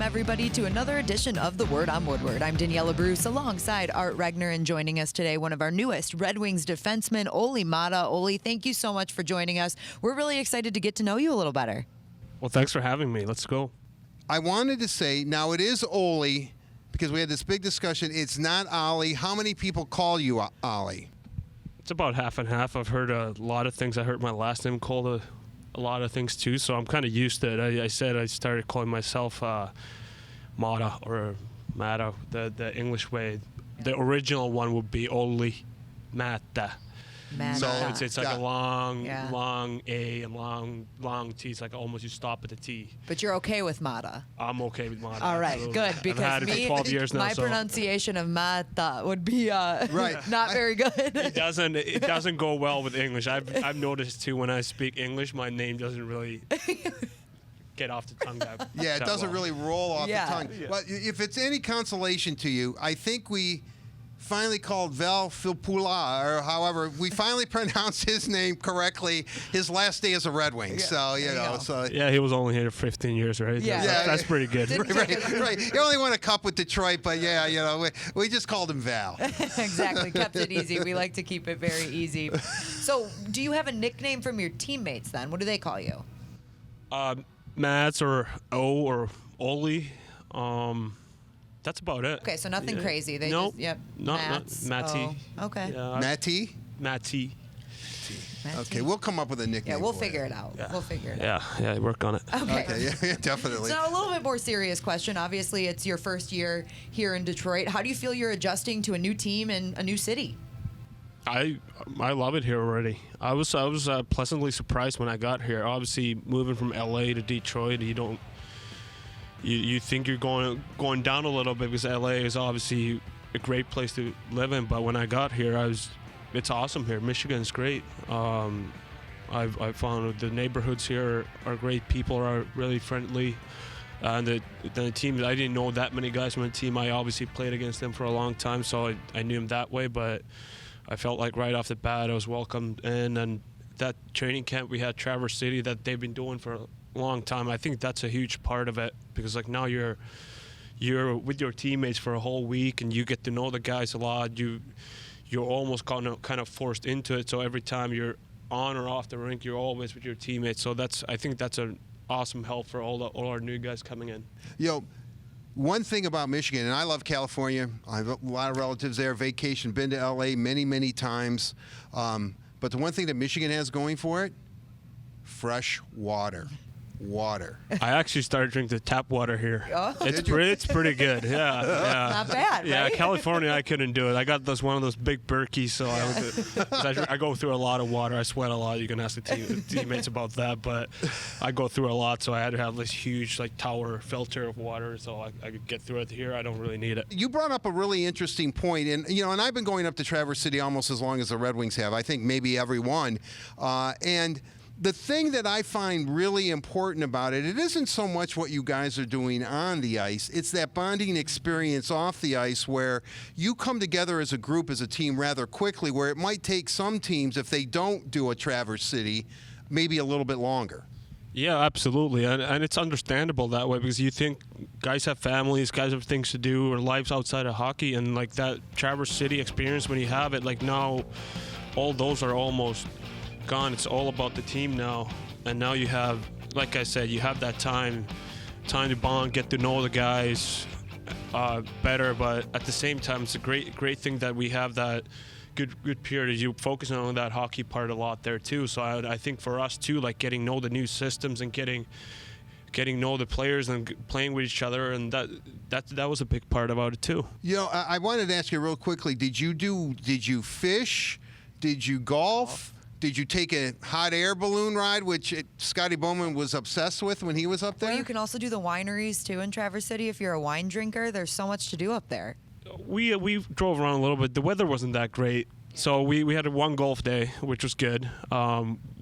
everybody, to another edition of The Word on Woodward. I'm Daniella Bruce alongside Art Regner, and joining us today, one of our newest Red Wings defensemen, Olli Maatta. Olli, thank you so much for joining us. We're really excited to get to know you a little better. Well, thanks for having me. Let's go. I wanted to say, now it is Olli, because we had this big discussion. It's not Olli. How many people call you Olli? It's about half and half. I've heard a lot of things. I heard my last name called a lot of things too, so I'm kind of used to it. I started calling myself Maatta or Maatta, the English way. The original one would be Olli Maatta. So it's like a long A and long T. It's like almost you stop at the T. But you're okay with Maatta? I'm okay with Maatta. All right, absolutely. good. Because I've had it for 12 years now, my so pronunciation of Maatta would be not very good. It doesn't go well with English. I've noticed too when I speak English, my name doesn't really get off the tongue that Yeah, it doesn't really roll off the tongue. Yeah. Well, if it's any consolation to you, I think we finally called Val Filppula, or however, we finally pronounced his name correctly. His last day as a Red Wing, so you know. So yeah, he was only here 15 years, right? Yeah, that's pretty good. right. He only won a cup with Detroit, but yeah, you know, we just called him Val. Exactly, kept it easy. We like to keep it very easy. So, do you have a nickname from your teammates then? What do they call you? Mats or O or Olli. That's about it. Okay, so nothing crazy. They nope. just, yep. Not Matty. Oh, okay. Yeah, Matty? Matty. Okay, we'll come up with a nickname. Yeah, we'll for figure it. it out. Yeah. We'll figure it out. Yeah, work on it. Okay. Yeah, definitely. So now a little bit more serious question. Obviously, it's your first year here in Detroit. How do you feel you're adjusting to a new team and a new city? I love it here already. I was pleasantly surprised when I got here. Obviously, moving from LA to Detroit, you think you're going down a little bit because LA is obviously a great place to live in. But when I got here, it's awesome here. Michigan's great. I found the neighborhoods here are great. People are really friendly. And the team, I didn't know that many guys from the team. I obviously played against them for a long time, so I knew them that way. But I felt like right off the bat I was welcomed in. And that training camp we had Traverse City that they've been doing for a long time, I think that's a huge part of it, because like now you're with your teammates for a whole week and you get to know the guys a lot. You're almost kind of forced into it, so every time you're on or off the rink you're always with your teammates. So I think that's an awesome help for all our new guys coming in. One thing about Michigan, and I love California, I have a lot of relatives there, vacation, been to LA many times, but the one thing that Michigan has going for it, fresh water. I actually started drinking the tap water here. Oh. It's pretty good. Yeah. Not bad, Yeah, right? California I couldn't do it. I got one of those big Berkeys, so I go through a lot of water. I sweat a lot. You can ask the teammates about that, but I go through a lot, so I had to have this huge tower filter of water so I could get through it. Here I don't really need it. You brought up a really interesting point, and and I've been going up to Traverse City almost as long as the Red Wings have. I think maybe every one, and the thing that I find really important about it isn't so much what you guys are doing on the ice. It's that bonding experience off the ice where you come together as a group, as a team rather quickly, where it might take some teams, if they don't do a Traverse City, maybe a little bit longer. Yeah, absolutely. And it's understandable that way, because you think guys have families, guys have things to do, or lives outside of hockey, and like that Traverse City experience, when you have it, like now all those are almost gone. It's all about the team now, and now you have, like I said, you have that time to bond, get to know the guys better. But at the same time, it's a great thing that we have that good period. You focus on that hockey part a lot there too. So I think for us too, like getting know the new systems and getting know the players and playing with each other, and that was a big part about it too. I wanted to ask you real quickly. Did you fish? Did you golf? Did you take a hot air balloon ride, which Scotty Bowman was obsessed with when he was up there? Well, you can also do the wineries, too, in Traverse City. If you're a wine drinker, there's so much to do up there. We drove around a little bit. The weather wasn't that great, so we had one golf day, which was good.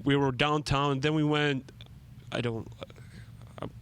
We were downtown. Then we went, I don't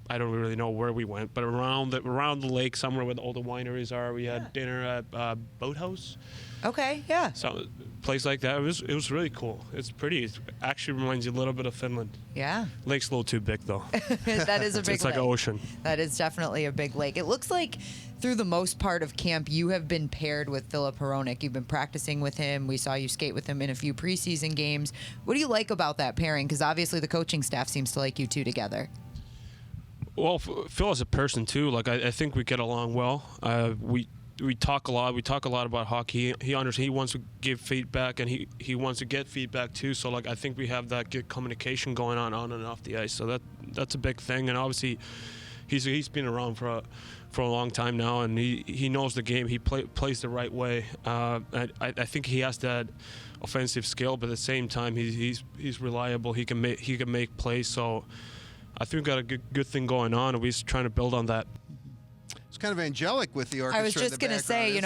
really know where we went, but around the lake somewhere where all the wineries are. We had dinner at Boathouse. Okay, yeah. So place like that, it was really cool. It's pretty. It actually reminds you a little bit of Finland. Yeah. Lake's a little too big though. That is a big It's like lake. an ocean. That is definitely a big lake. It looks like through the most part of camp, you have been paired with Filip Hronek. You've been practicing with him. We saw you skate with him in a few preseason games. What do you like about that pairing? Because obviously the coaching staff seems to like you two together. Well, Phil as a person too. Like I think we get along well. We talk a lot. We talk a lot about hockey. He wants to give feedback, and he wants to get feedback too. So like I think we have that good communication going on and off the ice. So that's a big thing. And obviously, he's been around for a long time now, and he knows the game. He plays the right way. I think he has that offensive skill, but at the same time, he's reliable. He can make plays. So I think we got a good thing going on, and we're just trying to build on that. It's kind of angelic with the orchestra. I was just going to say,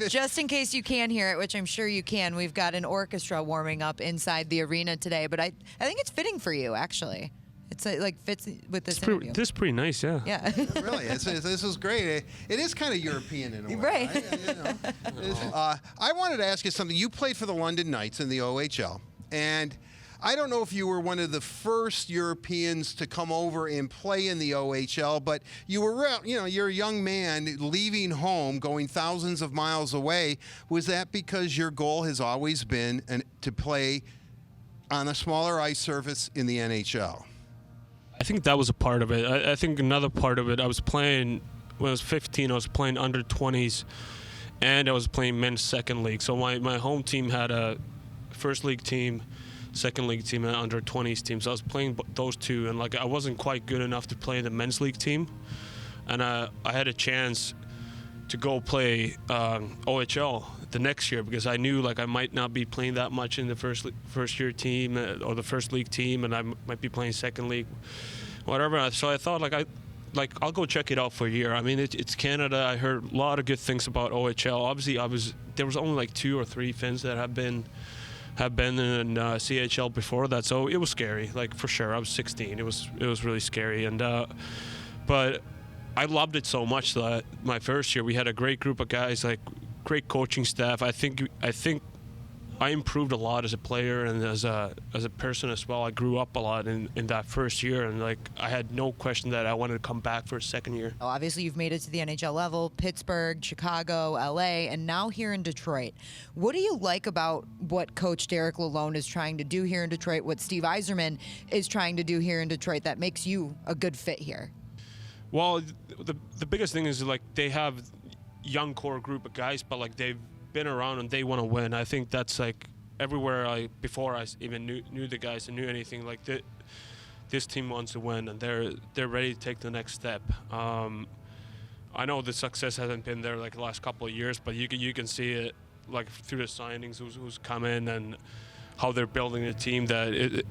just in case you can hear it, which I'm sure you can, we've got an orchestra warming up inside the arena today. But I think it's fitting for you, actually. It's like fits with this interview. This is pretty nice, yeah. Yeah. Really, this is great. It is kind of European in a way, right? I wanted to ask you something. You played for the London Knights in the OHL, and I don't know if you were one of the first Europeans to come over and play in the OHL, but you were, you're a young man leaving home, going thousands of miles away. Was that because your goal has always been to play on a smaller ice surface in the NHL? I think that was a part of it. I think another part of it, I was playing, when I was 15, I was playing under 20s, and I was playing men's second league. So my home team had a first league team, second league team, and under 20s team. So I was playing those two, and I wasn't quite good enough to play the men's league team. And I had a chance to go play OHL the next year because I knew I might not be playing that much in the first year team or the first league team, and I might be playing second league, whatever. So I thought I'll go check it out for a year. I mean, it's Canada. I heard a lot of good things about OHL. Obviously, there was only 2 or 3 Finns that have been in CHL before that, so it was scary. For sure, I was 16. It was really scary, and but I loved it so much that my first year we had a great group of guys, great coaching staff. I think I improved a lot as a player and as a person as well. I grew up a lot in that first year, and I had no question that I wanted to come back for a second year. Obviously, you've made it to the NHL level, Pittsburgh, Chicago, LA, and now here in Detroit. What do you like about what Coach Derek Lalonde is trying to do here in Detroit, what Steve Yzerman is trying to do here in Detroit that makes you a good fit here? Well, the biggest thing is they have young core group of guys, but they've been around and they want to win. I think that's everywhere before I even knew the guys and knew anything, this team wants to win and they're ready to take the next step. I know the success hasn't been there the last couple of years, but you can see it through the signings, who's come in and how they're building a team that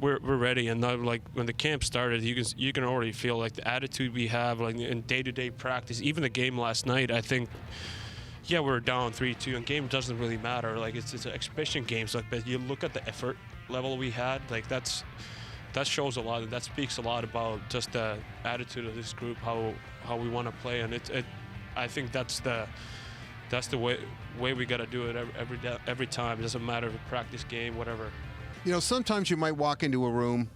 we're ready. And now, when the camp started, you can already feel the attitude we have in day-to-day practice. Even the game last night, I think, yeah, we're down 3-2, and game doesn't really matter. It's an exhibition game, but you look at the effort level we had, that shows a lot, and that speaks a lot about just the attitude of this group, how we want to play, and I think that's the way we got to do it every time. It doesn't matter if it's practice, game, whatever. Sometimes you might walk into a room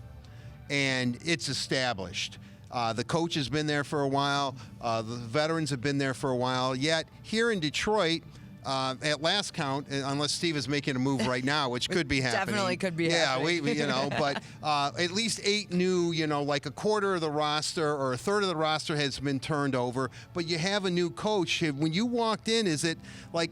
and it's established. The coach has been there for a while. The veterans have been there for a while. Yet here in Detroit, at last count, unless Steve is making a move right now, which could be happening. Definitely could be happening. Yeah, but at least 8 new, a quarter of the roster or a third of the roster has been turned over. But you have a new coach. When you walked in, is it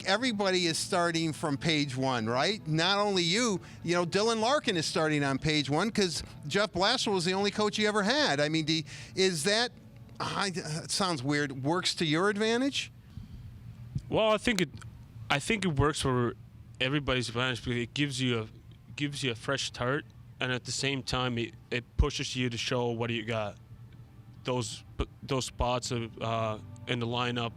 everybody is starting from page 1, right? Not only you, Dylan Larkin is starting on page 1 because Jeff Blasser was the only coach you ever had. I mean, is that, it sounds weird, works to your advantage? Well, I think it works for everybody's advantage because it gives you a fresh start, and at the same time it pushes you to show what you got. Those spots of in the lineup,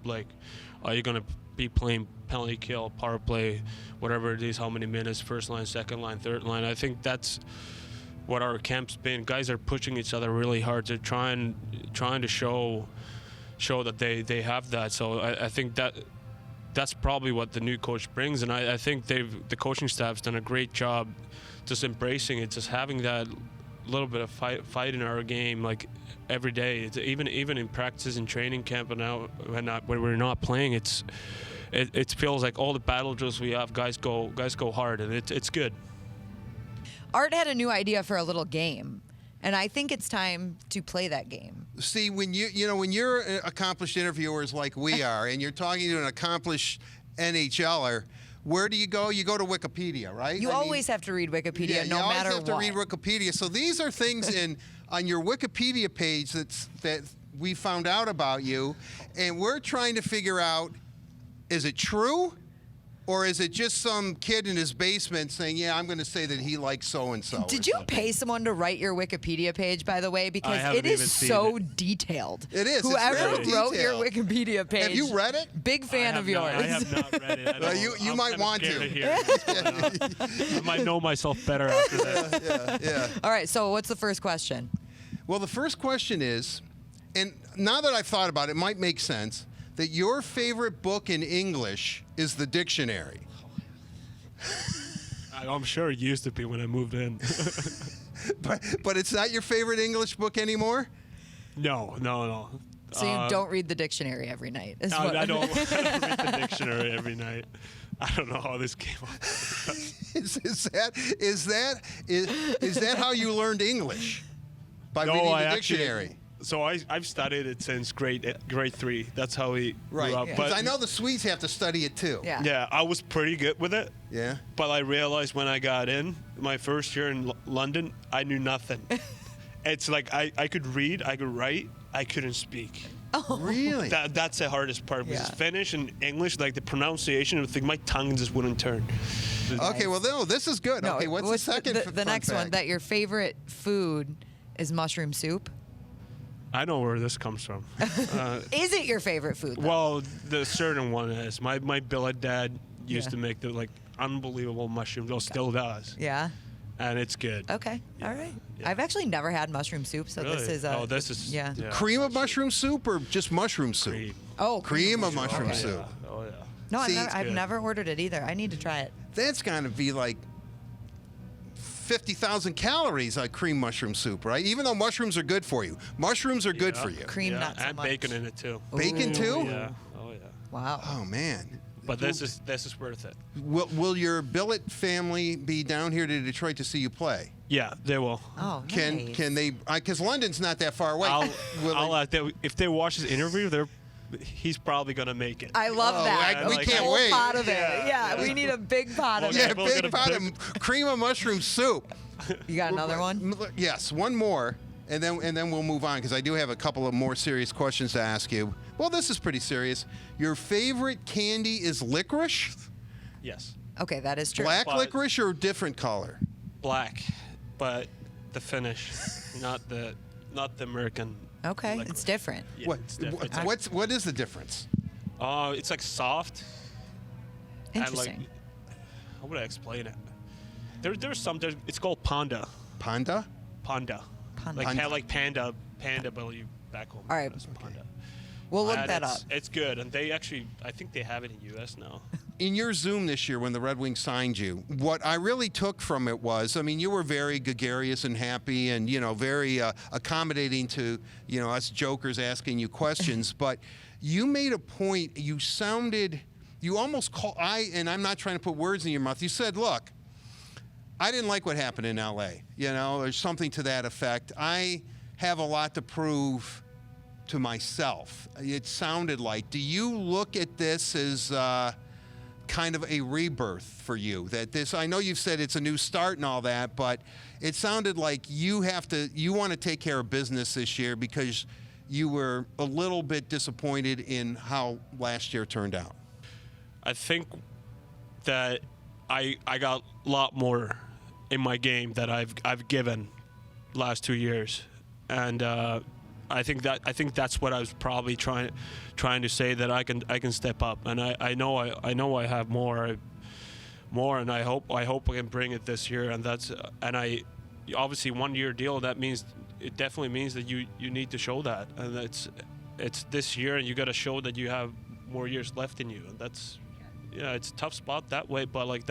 are you gonna be playing penalty kill, power play, whatever it is, how many minutes, first line, second line, third line. I think that's what our camp's been. Guys are pushing each other really hard to trying to show that they have that. So I think that's probably what the new coach brings, and I think the coaching staff's done a great job just embracing it, just having that little bit of fight in our game, like every day. It's even in practices and training camp, and now when we're not playing, it feels like all the battle drills we have, guys go hard, and it's good. Art had a new idea for a little game, and I think it's time to play that game. See, when when you're accomplished interviewers like we are, and you're talking to an accomplished NHLer, where do you go? You go to Wikipedia, right? You always have to read Wikipedia, no matter what. You always have to read Wikipedia. So these are things on your Wikipedia page that we found out about you, and we're trying to figure out, is it true? Or is it just some kid in his basement saying, yeah, I'm going to say that he likes so-and-so? Did you pay someone to write your Wikipedia page, by the way? Because it is so detailed. It is. Whoever It's wrote your detailed. Wikipedia page. Have you read it? Big fan of yours. I have not read it. You might want to. I might know myself better after that. Yeah. All right, so what's the first question? Well, the first question is, and now that I've thought about it, it might make sense, that your favorite book in English is the dictionary. I'm sure it used to be when I moved in. But it's not your favorite English book anymore? No. So you don't read the dictionary every night? I don't read the dictionary every night. I don't know how this came up. Is that how you learned English? By reading the dictionary? So I've studied it since grade 3. That's how we grew up. Because I know the Swedes have to study it too. Yeah, I was pretty good with it. Yeah. But I realized when I got in, my first year in London, I knew nothing. It's like I could read, I could write, I couldn't speak. Oh. Really? That's the hardest part. Because Finnish and English, like the pronunciation, my tongue just wouldn't turn. Okay, well, no, this is good. No, okay, what's the second The next one, that your favorite food is mushroom soup? I know where this comes from. Is it your favorite food, though? Well, the certain one is. My billet dad used to make the unbelievable mushrooms. Well, still does. Yeah. And it's good. Okay. Yeah. All right. Yeah. I've actually never had mushroom soup, so Really? this is this is yeah. cream of mushroom soup or just mushroom soup? Cream. Oh, Cream of mushroom soup. Oh yeah. No, See, I've never ordered it either. I need to try it. That's got to be like 50,000 calories on cream mushroom soup, right? Even though mushrooms are good for you. Mushrooms are good for you. Cream, not so and much. bacon in it too. Bacon too? Yeah. Oh yeah. Wow. Oh man. But this is worth it. Will your billet family be down here to Detroit to see you play? Yeah, they will. Oh, Can nice. can they? Because London's not that far away. If they watch this interview, he's probably gonna make it. I love that. we A can't whole wait. pot of it. Yeah. We need a big pot of Yeah, it. We'll get big a pot big- of cream of mushroom soup. You got another one? Yes, one more, and then we'll move on because I do have a couple of more serious questions to ask you. Well, this is pretty serious. Your favorite candy is licorice? Yes. Okay, that is true. Black But- licorice or different color? Black, but the Finnish, not the American. Okay, licorice. it's different. Yeah, it's different. What is the difference? It's like soft. Interesting. And how would I explain it? It's called panda. Panda? Panda. Like panda, but you back home. All right. It's panda. We'll look And that up. It's good, and I think they have it in U.S. now. In your Zoom this year when the Red Wings signed you, what I really took from it was, I mean, you were very gregarious and happy and, very accommodating to, us jokers asking you questions, but you made a point, you almost and I'm not trying to put words in your mouth, you said, look, I didn't like what happened in L.A., or something to that effect. I have a lot to prove to myself. It sounded like. Do you look at this as kind of a rebirth for you? I know you've said it's a new start and all that, but it sounded like you want to take care of business this year because you were a little bit disappointed in how last year turned out. I think that I got a lot more in my game that I've given last 2 years, and I think that's what I was probably trying to say, that I can step up, and I know I have more, and I hope I can bring it this year, and I obviously 1 year deal. It definitely means that you need to show that, and it's this year, and you got to show that you have more years left in you, and it's a tough spot that way. But like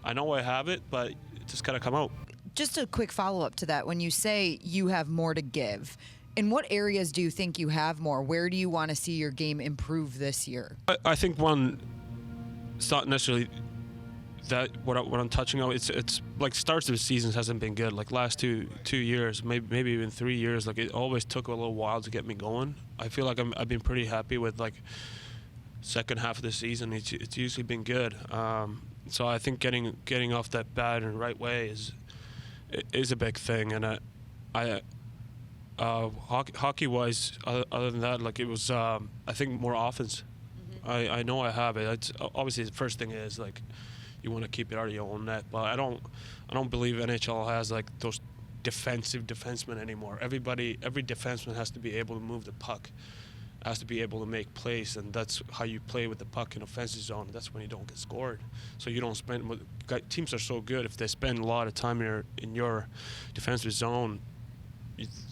I know I have it, but it just gotta come out. Just a quick follow-up to that. When you say you have more to give, in what areas do you think you have more? Where do you want to see your game improve this year? I think it's not necessarily that what I'm touching on. It's like starts of the seasons hasn't been good. Like last two years, maybe even 3 years. Like it always took a little while to get me going. I feel like I've been pretty happy with like second half of the season. It's usually been good. So I think getting off that bad and right way is a big thing. And hockey wise, other than that, like it was I think more offense. I know I have it. It's obviously the first thing is like you want to keep it out of your own net, but I don't believe NHL has like those defensive defensemen anymore. Every defenseman has to be able to move the puck, has to be able to make plays, and that's how you play with the puck in offensive zone. That's when you don't get scored. So you don't spend. Teams are so good, if they spend a lot of time in your defensive zone,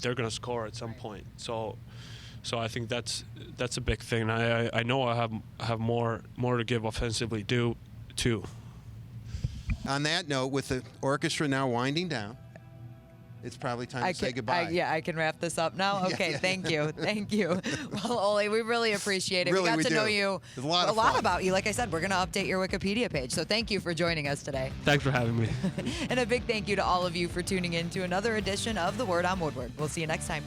they're going to score at some point. So I think that's a big thing. I know I have more to give offensively too. On that note, with the orchestra now winding down, it's probably time to say goodbye. I can wrap this up now. Okay, thank you. Well, Olli, we really appreciate it. Really, we got to know do. you It's a lot about you. Like I said, we're going to update your Wikipedia page. So thank you for joining us today. Thanks for having me. And a big thank you to all of you for tuning in to another edition of The Word on Woodward. We'll see you next time.